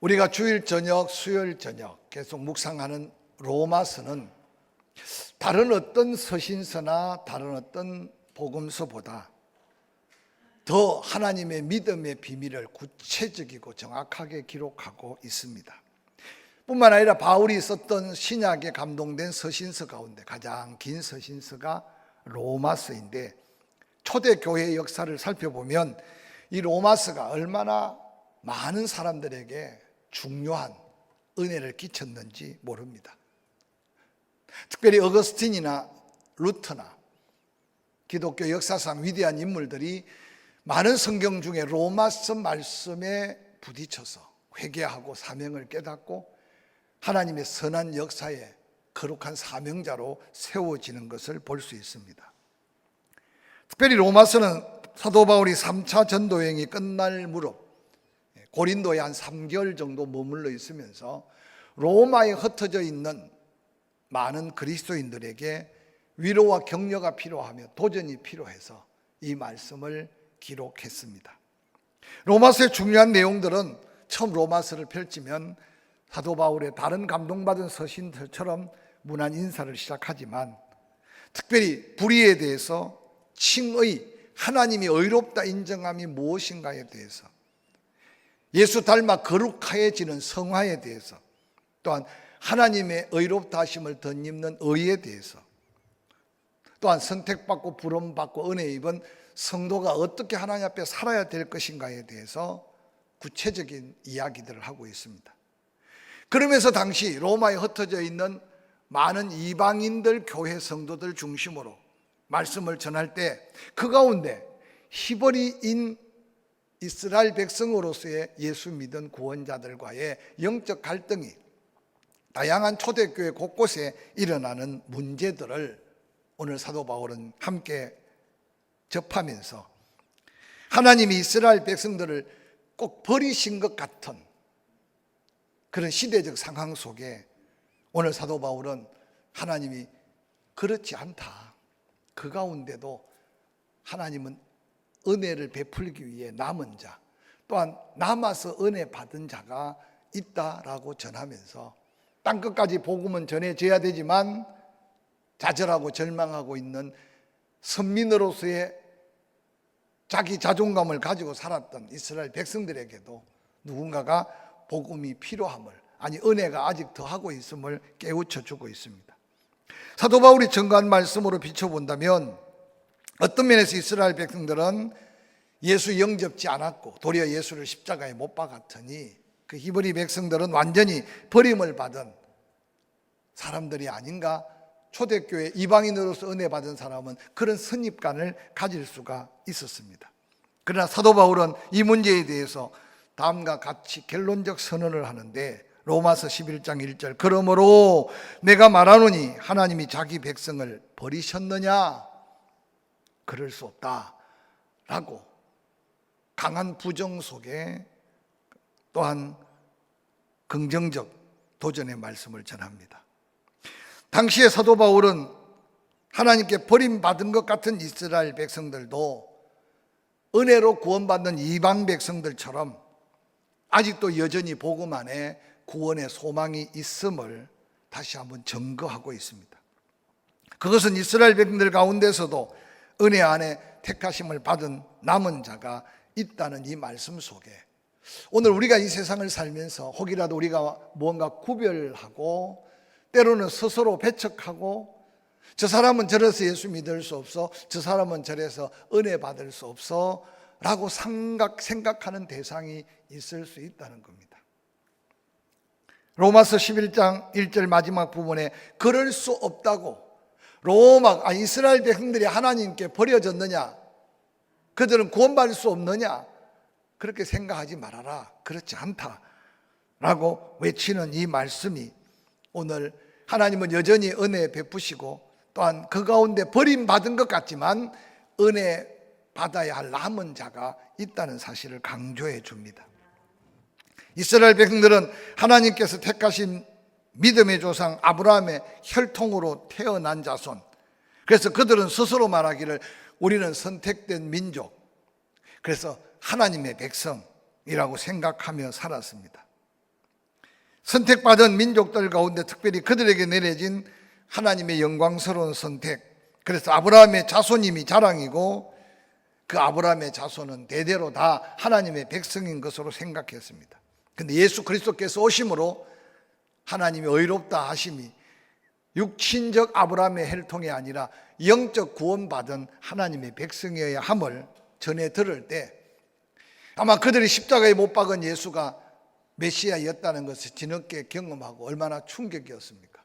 우리가 주일 저녁, 수요일 저녁 계속 묵상하는 로마서는 다른 어떤 서신서나 다른 어떤 복음서보다 더 하나님의 믿음의 비밀을 구체적이고 정확하게 기록하고 있습니다. 뿐만 아니라 바울이 썼던 신약에 감동된 서신서 가운데 가장 긴 서신서가 로마서인데, 초대교회의 역사를 살펴보면 이 로마서가 얼마나 많은 사람들에게 중요한 은혜를 끼쳤는지 모릅니다. 특별히 어거스틴이나 루터나 기독교 역사상 위대한 인물들이 많은 성경 중에 로마서 말씀에 부딪혀서 회개하고 사명을 깨닫고 하나님의 선한 역사에 거룩한 사명자로 세워지는 것을 볼 수 있습니다. 특별히 로마서는 사도 바울이 3차 전도여행이 끝날 무렵 고린도에 한 3개월 정도 머물러 있으면서 로마에 흩어져 있는 많은 그리스도인들에게 위로와 격려가 필요하며 도전이 필요해서 이 말씀을 기록했습니다. 로마서의 중요한 내용들은 처음 로마서를 펼치면 사도 바울의 다른 감동받은 서신들처럼 문안 인사를 시작하지만, 특별히 불의에 대해서 칭의, 하나님이 의롭다 인정함이 무엇인가에 대해서, 예수 닮아 거룩해지는 성화에 대해서, 또한 하나님의 의롭다 하심을 덧입는 의에 대해서, 또한 선택받고 부름받고 은혜 입은 성도가 어떻게 하나님 앞에 살아야 될 것인가에 대해서 구체적인 이야기들을 하고 있습니다. 그러면서 당시 로마에 흩어져 있는 많은 이방인들 교회 성도들 중심으로 말씀을 전할 때 그 가운데 히브리인 이스라엘 백성으로서의 예수 믿은 구원자들과의 영적 갈등이 다양한 초대교회 곳곳에 일어나는 문제들을 오늘 사도 바울은 함께 접하면서 하나님이 이스라엘 백성들을 꼭 버리신 것 같은 그런 시대적 상황 속에 오늘 사도 바울은 하나님이 그렇지 않다, 그 가운데도 하나님은 은혜를 베풀기 위해 남은 자, 또한 남아서 은혜 받은 자가 있다라고 전하면서 땅끝까지 복음은 전해져야 되지만 좌절하고 절망하고 있는 선민으로서의 자기 자존감을 가지고 살았던 이스라엘 백성들에게도 누군가가 복음이 필요함을, 아니 은혜가 아직 더하고 있음을 깨우쳐 주고 있습니다. 사도 바울이 전가한 말씀으로 비춰본다면 어떤 면에서 이스라엘 백성들은 예수 영접지 않았고 도리어 예수를 십자가에 못 박았더니 그 히브리 백성들은 완전히 버림을 받은 사람들이 아닌가, 초대교회 이방인으로서 은혜 받은 사람은 그런 선입관을 가질 수가 있었습니다. 그러나 사도 바울은 이 문제에 대해서 다음과 같이 결론적 선언을 하는데, 로마서 11장 1절, 그러므로 내가 말하노니 하나님이 자기 백성을 버리셨느냐? 그럴 수 없다 라고 강한 부정 속에 또한 긍정적 도전의 말씀을 전합니다. 당시에 사도 바울은 하나님께 버림받은 것 같은 이스라엘 백성들도 은혜로 구원받는 이방 백성들처럼 아직도 여전히 복음 안에 구원의 소망이 있음을 다시 한번 증거하고 있습니다. 그것은 이스라엘 백성들 가운데서도 은혜 안에 택하심을 받은 남은 자가 있다는 이 말씀 속에 오늘 우리가 이 세상을 살면서 혹이라도 우리가 무언가 구별하고 때로는 스스로 배척하고 저 사람은 저래서 예수 믿을 수 없어, 저 사람은 저래서 은혜 받을 수 없어 라고 생각하는 대상이 있을 수 있다는 겁니다. 로마서 11장 1절 마지막 부분에 그럴 수 없다고, 이스라엘 백성들이 하나님께 버려졌느냐, 그들은 구원받을 수 없느냐, 그렇게 생각하지 말아라, 그렇지 않다 라고 외치는 이 말씀이 오늘 하나님은 여전히 은혜 베푸시고 또한 그 가운데 버림받은 것 같지만 은혜 받아야 할 남은 자가 있다는 사실을 강조해 줍니다. 이스라엘 백성들은 하나님께서 택하신 믿음의 조상 아브라함의 혈통으로 태어난 자손, 그래서 그들은 스스로 말하기를 우리는 선택된 민족, 그래서 하나님의 백성이라고 생각하며 살았습니다. 선택받은 민족들 가운데 특별히 그들에게 내려진 하나님의 영광스러운 선택. 그래서 아브라함의 자손임이 자랑이고 그 아브라함의 자손은 대대로 다 하나님의 백성인 것으로 생각했습니다. 그런데 예수 그리스도께서 오심으로 하나님이 의롭다 하심이 육신적 아브라함의 혈통이 아니라 영적 구원받은 하나님의 백성이어야 함을 전해 들을 때 아마 그들이 십자가에 못 박은 예수가 메시아였다는 것을 뒤늦게 경험하고 얼마나 충격이었습니까?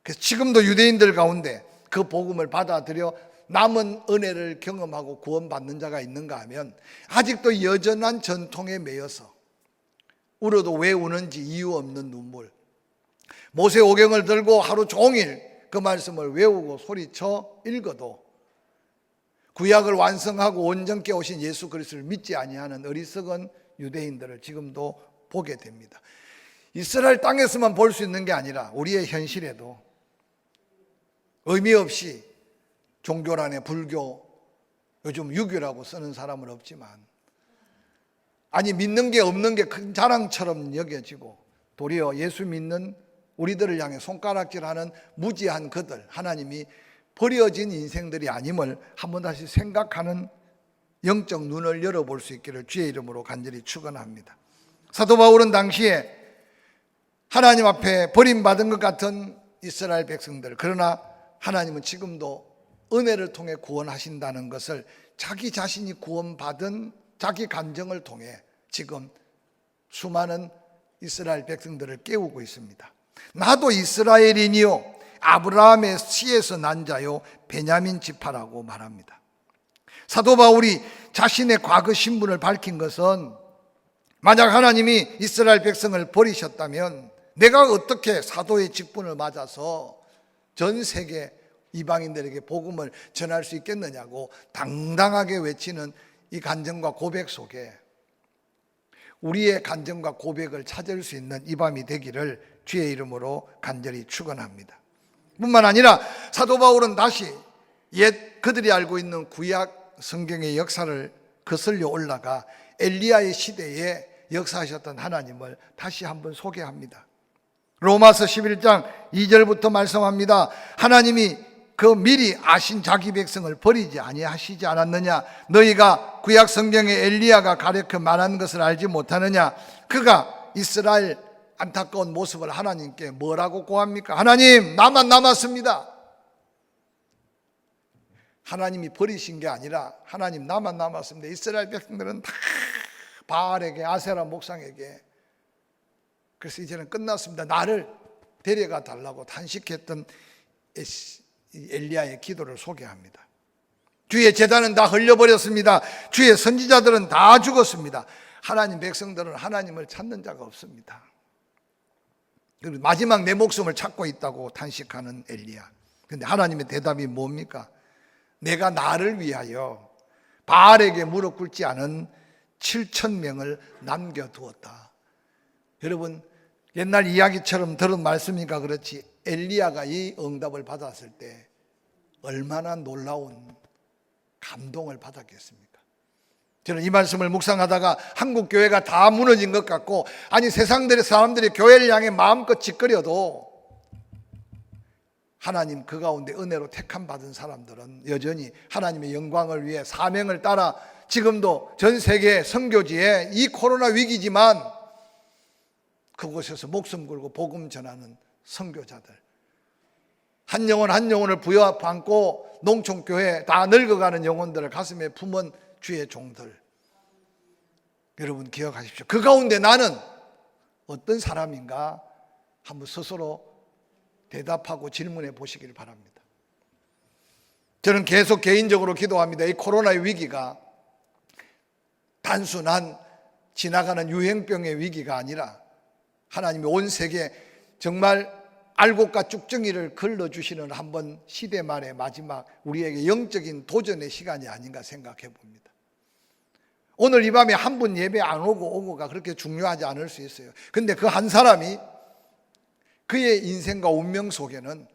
그래서 지금도 유대인들 가운데 그 복음을 받아들여 남은 은혜를 경험하고 구원받는 자가 있는가 하면 아직도 여전한 전통에 매여서 울어도 왜 우는지 이유 없는 눈물, 모세오경을 들고 하루 종일 그 말씀을 외우고 소리쳐 읽어도 구약을 완성하고 온전케 오신 예수 그리스도를 믿지 아니하는 어리석은 유대인들을 지금도 보게 됩니다. 이스라엘 땅에서만 볼 수 있는 게 아니라 우리의 현실에도 의미 없이 종교란에 불교, 요즘 유교라고 쓰는 사람은 없지만 아니 믿는 게 없는 게 큰 자랑처럼 여겨지고 도리어 예수 믿는 우리들을 향해 손가락질하는 무지한 그들, 하나님이 버려진 인생들이 아님을 한번 다시 생각하는 영적 눈을 열어볼 수 있기를 주의 이름으로 간절히 축원합니다. 사도 바울은 당시에 하나님 앞에 버림받은 것 같은 이스라엘 백성들, 그러나 하나님은 지금도 은혜를 통해 구원하신다는 것을 자기 자신이 구원받은 자기 감정을 통해 지금 수많은 이스라엘 백성들을 깨우고 있습니다. 나도 이스라엘인이요 아브라함의 씨에서 난 자요 베냐민 지파라고 말합니다. 사도 바울이 자신의 과거 신분을 밝힌 것은 만약 하나님이 이스라엘 백성을 버리셨다면 내가 어떻게 사도의 직분을 맞아서 전 세계 이방인들에게 복음을 전할 수 있겠느냐고 당당하게 외치는 이 간증과 고백 속에 우리의 간증과 고백을 찾을 수 있는 이 밤이 되기를 주의 이름으로 간절히 축원합니다. 뿐만 아니라 사도 바울은 다시 옛 그들이 알고 있는 구약 성경의 역사를 거슬려 올라가 엘리야의 시대에 역사하셨던 하나님을 다시 한번 소개합니다. 로마서 11장 2절부터 말씀합니다. 하나님이 그 미리 아신 자기 백성을 버리지 아니하시지 않았느냐? 너희가 구약 성경의 엘리야가 가르쳐 말한 것을 알지 못하느냐? 그가 이스라엘 안타까운 모습을 하나님께 뭐라고 고합니까? 하나님, 나만 남았습니다. 하나님이 버리신 게 아니라 하나님, 나만 남았습니다. 이스라엘 백성들은 다 바알에게, 아세라 목상에게, 그래서 이제는 끝났습니다. 나를 데려가 달라고 탄식했던 엘리야의 기도를 소개합니다. 주의 제단은 다 흘려버렸습니다. 주의 선지자들은 다 죽었습니다. 하나님 백성들은 하나님을 찾는 자가 없습니다. 그리고 마지막 내 목숨을 찾고 있다고 탄식하는 엘리야. 그런데 하나님의 대답이 뭡니까? 내가 나를 위하여 바알에게 무릎 꿇지 않은 7,000명을 남겨두었다. 여러분, 옛날 이야기처럼 들은 말씀이니까 그렇지 엘리야가 이 응답을 받았을 때 얼마나 놀라운 감동을 받았겠습니까? 저는 이 말씀을 묵상하다가 한국 교회가 다 무너진 것 같고, 아니 세상들의 사람들이 교회를 향해 마음껏 짓거려도 하나님 그 가운데 은혜로 택함 받은 사람들은 여전히 하나님의 영광을 위해 사명을 따라 지금도 전 세계 선교지에 이 코로나 위기지만 그곳에서 목숨 걸고 복음 전하는 선교자들, 한 영혼 한 영혼을 부여안고 농촌교회 다 늙어가는 영혼들을 가슴에 품은 주의 종들, 여러분 기억하십시오. 그 가운데 나는 어떤 사람인가 한번 스스로 대답하고 질문해 보시길 바랍니다. 저는 계속 개인적으로 기도합니다. 이 코로나의 위기가 단순한 지나가는 유행병의 위기가 아니라 하나님이 온 세계 정말 알곡과 쭉정이를 걸러주시는 한번 시대 말의 마지막 우리에게 영적인 도전의 시간이 아닌가 생각해 봅니다. 오늘 이 밤에 한 분 예배 안 오고가 그렇게 중요하지 않을 수 있어요. 근데 그 한 사람이 그의 인생과 운명 속에는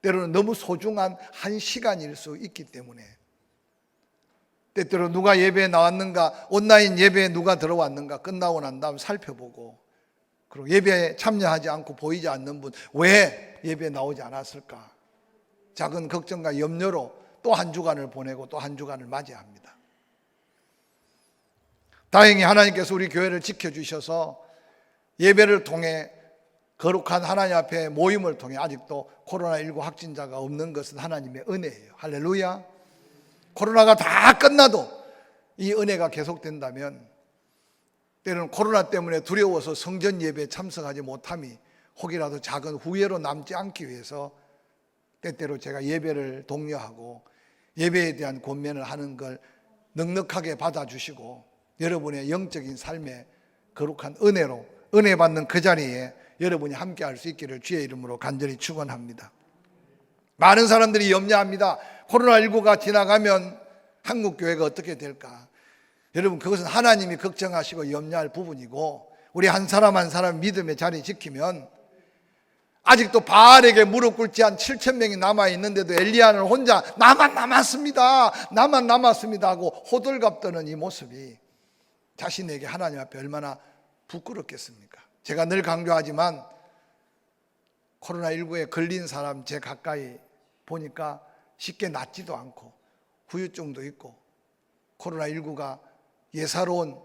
때로는 너무 소중한 한 시간일 수 있기 때문에, 때때로 누가 예배에 나왔는가, 온라인 예배에 누가 들어왔는가 끝나고 난 다음 살펴보고 그리고 예배에 참여하지 않고 보이지 않는 분, 왜 예배에 나오지 않았을까? 작은 걱정과 염려로 또 한 주간을 보내고 또 한 주간을 맞이합니다. 다행히 하나님께서 우리 교회를 지켜주셔서 예배를 통해 거룩한 하나님 앞에 모임을 통해 아직도 코로나19 확진자가 없는 것은 하나님의 은혜예요. 할렐루야. 코로나가 다 끝나도 이 은혜가 계속된다면 때로는 코로나 때문에 두려워서 성전 예배에 참석하지 못함이 혹이라도 작은 후회로 남지 않기 위해서 때때로 제가 예배를 독려하고 예배에 대한 권면을 하는 걸 넉넉하게 받아주시고 여러분의 영적인 삶의 거룩한 은혜로 은혜 받는 그 자리에 여러분이 함께 할 수 있기를 주의 이름으로 간절히 축원합니다. 많은 사람들이 염려합니다. 코로나19가 지나가면 한국 교회가 어떻게 될까? 여러분, 그것은 하나님이 걱정하시고 염려할 부분이고 우리 한 사람 한 사람 믿음의 자리 지키면 아직도 바알에게 무릎 꿇지 한 7천 명이 남아있는데도 엘리야는 혼자 나만 남았습니다 하고 호들갑 떠는 이 모습이 자신에게 하나님 앞에 얼마나 부끄럽겠습니까? 제가 늘 강조하지만 코로나19에 걸린 사람 제 가까이 보니까 쉽게 낫지도 않고 후유증도 있고 코로나19가 예사로운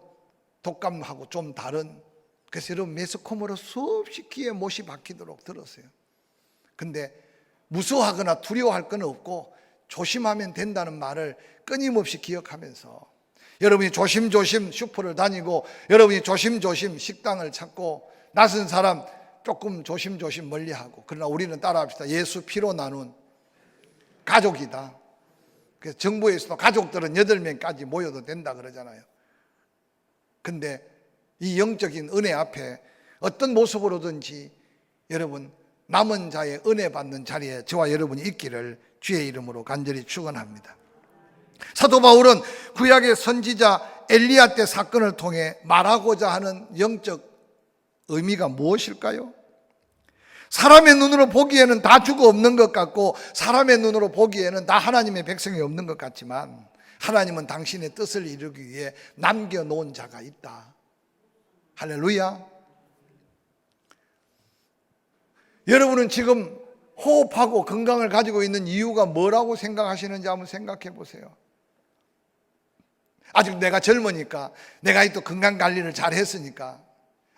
독감하고 좀 다른, 그래서 여러분 매스컴으로 수없이 귀에 못이 박히도록 들었어요. 근데 무서워하거나 두려워할 건 없고 조심하면 된다는 말을 끊임없이 기억하면서 여러분이 조심조심 슈퍼를 다니고 여러분이 조심조심 식당을 찾고 낯선 사람 조금 조심조심 멀리하고, 그러나 우리는 따라합시다. 예수 피로 나눈 가족이다. 그래서 정부에서도 가족들은 8명까지 모여도 된다 그러잖아요. 근데 이 영적인 은혜 앞에 어떤 모습으로든지 여러분 남은 자의 은혜 받는 자리에 저와 여러분이 있기를 주의 이름으로 간절히 축원합니다. 사도 바울은 구약의 선지자 엘리야 때 사건을 통해 말하고자 하는 영적 의미가 무엇일까요? 사람의 눈으로 보기에는 다 죽어 없는 것 같고 사람의 눈으로 보기에는 다 하나님의 백성이 없는 것 같지만 하나님은 당신의 뜻을 이루기 위해 남겨놓은 자가 있다. 할렐루야. 여러분은 지금 호흡하고 건강을 가지고 있는 이유가 뭐라고 생각하시는지 한번 생각해 보세요. 아직 내가 젊으니까, 내가 또 건강관리를 잘 했으니까,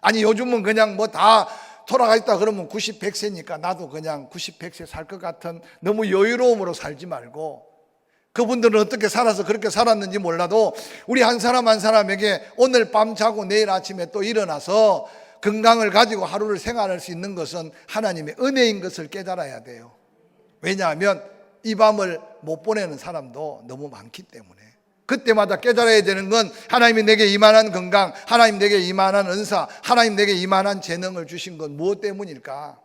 아니 요즘은 그냥 뭐 다 돌아가 있다 그러면 90, 100세니까 나도 그냥 90, 100세 살 것 같은 너무 여유로움으로 살지 말고, 그분들은 어떻게 살아서 그렇게 살았는지 몰라도 우리 한 사람 한 사람에게 오늘 밤 자고 내일 아침에 또 일어나서 건강을 가지고 하루를 생활할 수 있는 것은 하나님의 은혜인 것을 깨달아야 돼요. 왜냐하면 이 밤을 못 보내는 사람도 너무 많기 때문에. 그때마다 깨달아야 되는 건 하나님이 내게 이만한 건강, 하나님 내게 이만한 은사, 하나님 내게 이만한 재능을 주신 건 무엇 때문일까?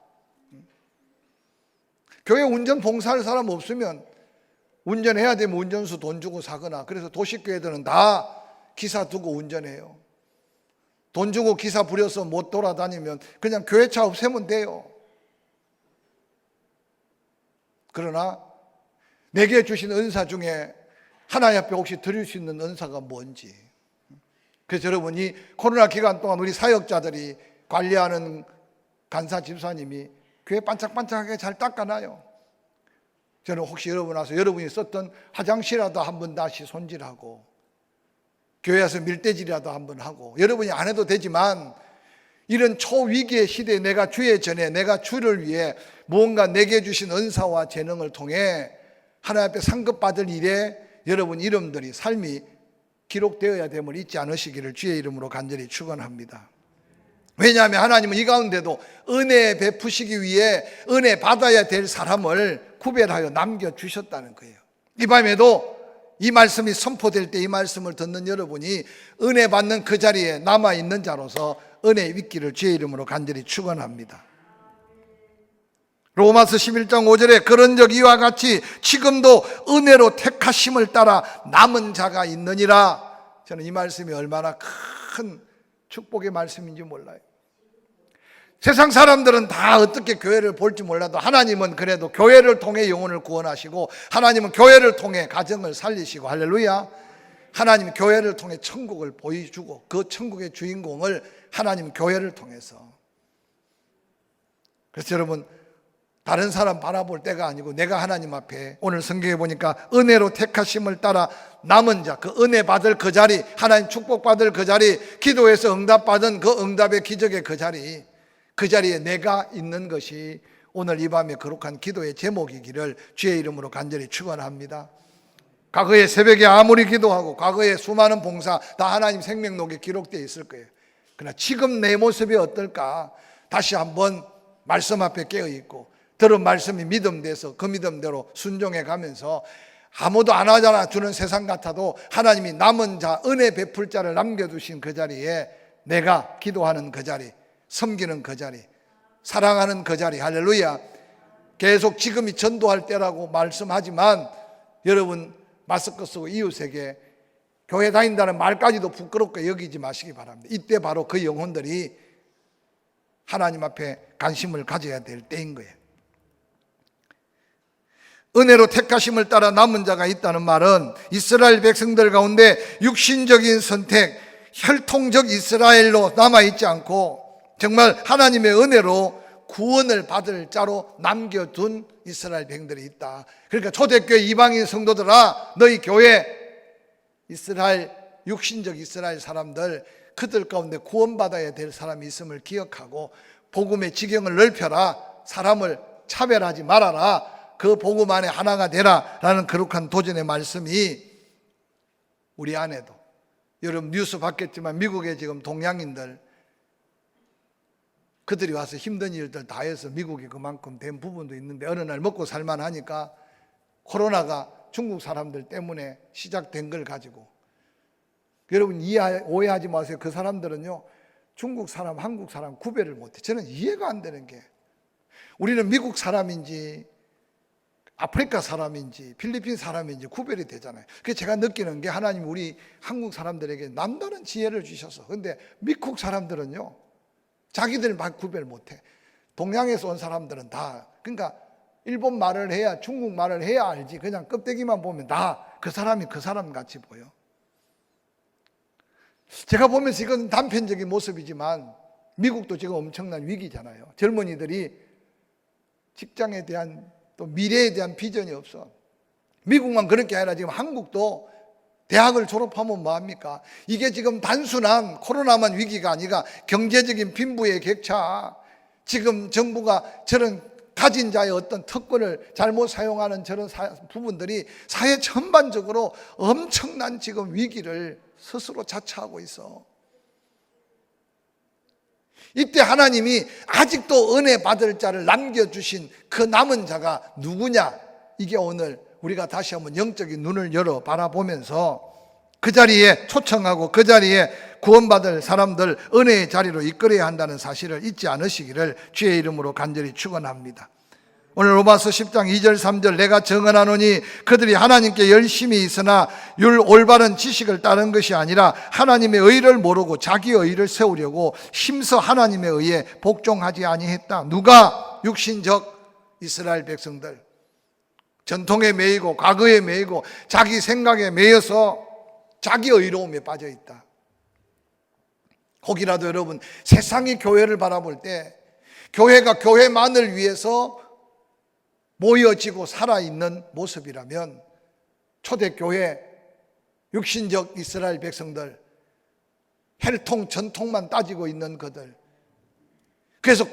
교회 운전 봉사할 사람 없으면 운전해야 되면 운전수 돈 주고 사거나, 그래서 도시교회들은 다 기사 두고 운전해요. 돈 주고 기사 부려서 못 돌아다니면 그냥 교회차 없애면 돼요. 그러나 내게 주신 은사 중에 하나님 앞에 혹시 드릴 수 있는 은사가 뭔지. 그래서 여러분이 코로나 기간 동안 우리 사역자들이 관리하는 간사 집사님이 교회 반짝반짝하게 잘 닦아놔요. 저는 혹시 여러분 와서 여러분이 썼던 화장실이라도 한번 다시 손질하고 교회에서 밀대질이라도 한번 하고, 여러분이 안 해도 되지만 이런 초위기의 시대에 내가 주의 전에 내가 주를 위해 무언가 내게 주신 은사와 재능을 통해 하나님 앞에 상급받을 일에 여러분 이름들이 삶이 기록되어야 됨을 잊지 않으시기를 주의 이름으로 간절히 축원합니다. 왜냐하면 하나님은 이 가운데도 은혜 베푸시기 위해 은혜 받아야 될 사람을 구별하여 남겨주셨다는 거예요. 이 밤에도 이 말씀이 선포될 때 이 말씀을 듣는 여러분이 은혜 받는 그 자리에 남아있는 자로서 은혜 있기를 주의 이름으로 간절히 축원합니다. 로마서 11장 5절에 그런 적 이와 같이 지금도 은혜로 택하심을 따라 남은 자가 있느니라. 저는 이 말씀이 얼마나 큰 축복의 말씀인지 몰라요. 세상 사람들은 다 어떻게 교회를 볼지 몰라도 하나님은 그래도 교회를 통해 영혼을 구원하시고 하나님은 교회를 통해 가정을 살리시고, 할렐루야. 하나님 교회를 통해 천국을 보여주고 그 천국의 주인공을 하나님 교회를 통해서 그래서 여러분, 다른 사람 바라볼 때가 아니고 내가 하나님 앞에, 오늘 성경에 보니까 은혜로 택하심을 따라 남은 자, 그 은혜 받을 그 자리, 하나님 축복받을 그 자리, 기도해서 응답받은 그 응답의 기적의 그 자리, 그 자리에 내가 있는 것이 오늘 이 밤에 거룩한 기도의 제목이기를 주의 이름으로 간절히 축원합니다. 과거의 새벽에 아무리 기도하고 과거의 수많은 봉사 다 하나님 생명록에 기록되어 있을 거예요. 그러나 지금 내 모습이 어떨까? 다시 한번 말씀 앞에 깨어있고 들은 말씀이 믿음돼서 그 믿음대로 순종해 가면서 아무도 안 하잖아 주는 세상 같아도 하나님이 남은 자, 은혜 베풀 자를 남겨두신 그 자리에 내가 기도하는 그 자리, 섬기는 그 자리, 사랑하는 그 자리, 할렐루야. 계속 지금이 전도할 때라고 말씀하지만 여러분 마스크 쓰고 이웃에게 교회 다닌다는 말까지도 부끄럽게 여기지 마시기 바랍니다. 이때 바로 그 영혼들이 하나님 앞에 관심을 가져야 될 때인 거예요. 은혜로 택하심을 따라 남은 자가 있다는 말은 이스라엘 백성들 가운데 육신적인 선택, 혈통적 이스라엘로 남아있지 않고 정말 하나님의 은혜로 구원을 받을 자로 남겨둔 이스라엘 백성들이 있다. 그러니까 초대교회 이방인 성도들아, 너희 교회 이스라엘, 육신적 이스라엘 사람들, 그들 가운데 구원받아야 될 사람이 있음을 기억하고 복음의 지경을 넓혀라, 사람을 차별하지 말아라, 그 복음 안에 하나가 되라 라는 거룩한 도전의 말씀이 우리 안에도, 여러분 뉴스 봤겠지만 미국에 지금 동양인들 그들이 와서 힘든 일들 다 해서 미국이 그만큼 된 부분도 있는데 어느 날 먹고 살만하니까 코로나가 중국 사람들 때문에 시작된 걸 가지고, 여러분 오해하지 마세요. 그 사람들은요 중국 사람, 한국 사람 구별을 못해. 저는 이해가 안 되는 게, 우리는 미국 사람인지 아프리카 사람인지 필리핀 사람인지 구별이 되잖아요. 그래서 제가 느끼는 게 하나님 우리 한국 사람들에게 남다른 지혜를 주셔서, 근데 미국 사람들은요 자기들 막 구별 못해. 동양에서 온 사람들은 다, 그러니까 일본 말을 해야, 중국 말을 해야 알지, 그냥 껍데기만 보면 다 그 사람이 그 사람 같이 보여. 제가 보면서 이건 단편적인 모습이지만 미국도 지금 엄청난 위기잖아요. 젊은이들이 직장에 대한 또 미래에 대한 비전이 없어. 미국만 그런 게 아니라 지금 한국도 대학을 졸업하면 뭐합니까? 이게 지금 단순한 코로나만 위기가 아니라 경제적인 빈부의 격차, 지금 정부가 저런 가진 자의 어떤 특권을 잘못 사용하는 저런 부분들이 사회 전반적으로 엄청난 지금 위기를 스스로 자처하고 있어. 이때 하나님이 아직도 은혜 받을 자를 남겨주신 그 남은 자가 누구냐? 이게 오늘 우리가 다시 한번 영적인 눈을 열어 바라보면서 그 자리에 초청하고 그 자리에 구원받을 사람들 은혜의 자리로 이끌어야 한다는 사실을 잊지 않으시기를 주의 이름으로 간절히 축원합니다. 오늘 로마서 10장 2절 3절 내가 정언하노니 그들이 하나님께 열심히 있으나 올바른 지식을 따른 것이 아니라 하나님의 의를 모르고 자기 의를 세우려고 힘써 하나님의 의에 복종하지 아니했다. 누가? 육신적 이스라엘 백성들, 전통에 매이고 과거에 매이고 자기 생각에 매여서 자기 의로움에 빠져 있다. 혹이라도 여러분 세상이 교회를 바라볼 때 교회가 교회만을 위해서 모여지고 살아있는 모습이라면 초대교회 육신적 이스라엘 백성들, 혈통 전통만 따지고 있는 그들, 그래서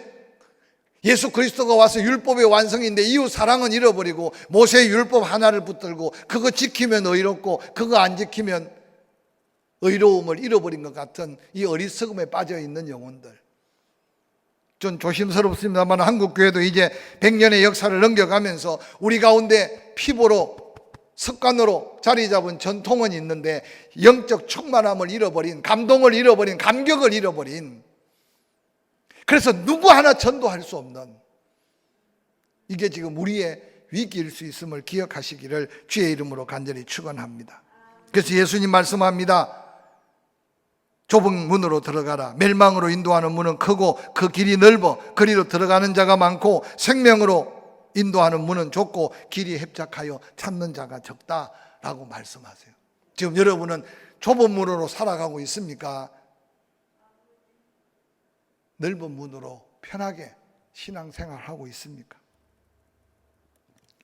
예수 그리스도가 와서 율법의 완성인데 이웃 사랑은 잃어버리고 모세의 율법 하나를 붙들고 그거 지키면 의롭고 그거 안 지키면 의로움을 잃어버린 것 같은 이 어리석음에 빠져있는 영혼들, 좀 조심스럽습니다만 한국 교회도 이제 100년의 역사를 넘겨가면서 우리 가운데 피부로 습관으로 자리 잡은 전통은 있는데 영적 충만함을 잃어버린, 감동을 잃어버린, 감격을 잃어버린, 그래서 누구 하나 전도할 수 없는, 이게 지금 우리의 위기일 수 있음을 기억하시기를 주의 이름으로 간절히 축원합니다. 그래서 예수님 말씀합니다. 좁은 문으로 들어가라. 멸망으로 인도하는 문은 크고 그 길이 넓어 그리로 들어가는 자가 많고 생명으로 인도하는 문은 좁고 길이 협착하여 찾는 자가 적다라고 말씀하세요. 지금 여러분은 좁은 문으로 살아가고 있습니까? 넓은 문으로 편하게 신앙생활하고 있습니까?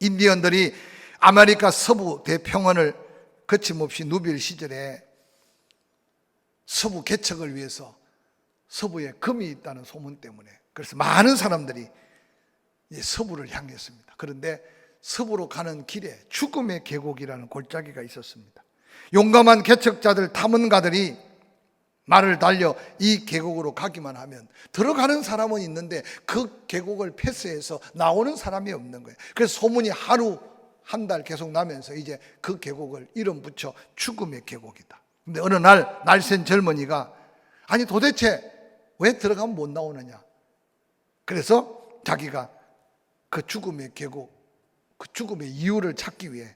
인디언들이 아메리카 서부 대평원을 거침없이 누빌 시절에 서부 개척을 위해서 서부에 금이 있다는 소문 때문에 그래서 많은 사람들이 서부를 향했습니다. 그런데 서부로 가는 길에 죽음의 계곡이라는 골짜기가 있었습니다. 용감한 개척자들, 탐험가들이 말을 달려 이 계곡으로 가기만 하면 들어가는 사람은 있는데 그 계곡을 패스해서 나오는 사람이 없는 거예요. 그래서 소문이 하루 한 달 계속 나면서 이제 그 계곡을 이름 붙여 죽음의 계곡이다. 근데 어느 날 날쌘 젊은이가 아니 도대체 왜 들어가면 못 나오느냐. 그래서 자기가 그 죽음의 계곡, 그 죽음의 이유를 찾기 위해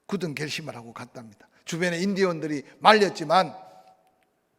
굳은 결심을 하고 갔답니다. 주변에 인디언들이 말렸지만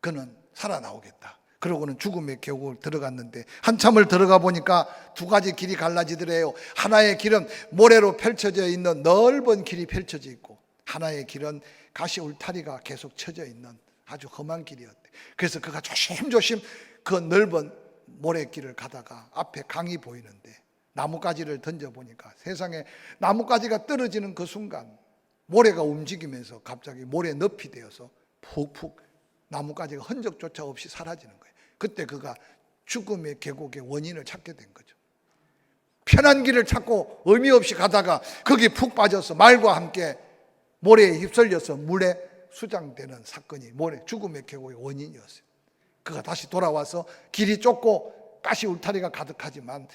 그는 살아나오겠다. 그러고는 죽음의 계곡을 들어갔는데 한참을 들어가 보니까 두 가지 길이 갈라지더래요. 하나의 길은 모래로 펼쳐져 있는 넓은 길이 펼쳐져 있고 하나의 길은 가시 울타리가 계속 쳐져 있는 아주 험한 길이었대. 그래서 그가 조심조심 그 넓은 모래길을 가다가 앞에 강이 보이는데 나뭇가지를 던져보니까 세상에 나뭇가지가 떨어지는 그 순간 모래가 움직이면서 갑자기 모래 늪이 되어서 푹푹 나뭇가지가 흔적조차 없이 사라지는 거예요. 그때 그가 죽음의 계곡의 원인을 찾게 된 거죠. 편한 길을 찾고 의미 없이 가다가 거기 푹 빠져서 말과 함께 모래에 휩쓸려서 물에 수장되는 사건이 죽음의 계곡의 원인이었어요. 그가 다시 돌아와서 길이 좁고 가시 울타리가 가득하지만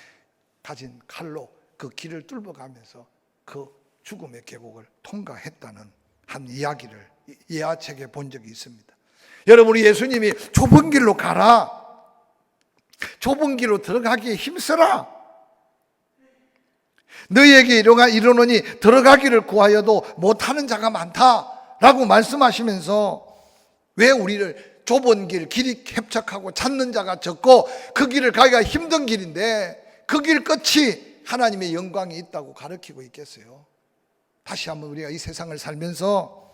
가진 칼로 그 길을 뚫어가면서 그 죽음의 계곡을 통과했다는 한 이야기를 예화책에 본 적이 있습니다. 여러분, 우리 예수님이 좁은 길로 가라, 좁은 길로 들어가기에 힘써라, 너희에게 이르노니 들어가기를 구하여도 못하는 자가 많다라고 말씀하시면서 왜 우리를 좁은 길이 협착하고 찾는 자가 적고 그 길을 가기가 힘든 길인데 그 길 끝이 하나님의 영광이 있다고 가르치고 있겠어요? 다시 한번 우리가 이 세상을 살면서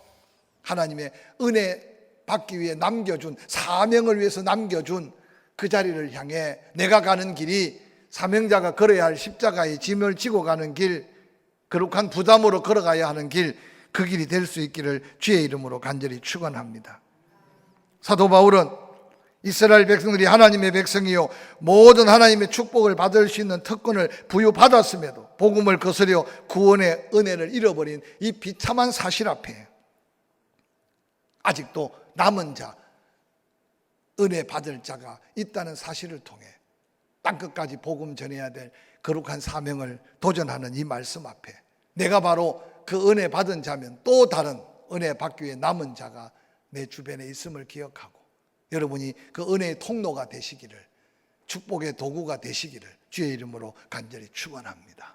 하나님의 은혜 받기 위해 남겨준, 사명을 위해서 남겨준 그 자리를 향해 내가 가는 길이 사명자가 걸어야 할 십자가의 짐을 지고 가는 길, 거룩한 부담으로 걸어가야 하는 길, 그 길이 될 수 있기를 주의 이름으로 간절히 축원합니다. 사도 바울은 이스라엘 백성들이 하나님의 백성이요 모든 하나님의 축복을 받을 수 있는 특권을 부여받았음에도 복음을 거스려 구원의 은혜를 잃어버린 이 비참한 사실 앞에 아직도 남은 자, 은혜 받을 자가 있다는 사실을 통해 땅끝까지 복음 전해야 될 거룩한 사명을 도전하는 이 말씀 앞에 내가 바로 그 은혜 받은 자면 또 다른 은혜 받기 위해 남은 자가 내 주변에 있음을 기억하고 여러분이 그 은혜의 통로가 되시기를, 축복의 도구가 되시기를 주의 이름으로 간절히 축원합니다.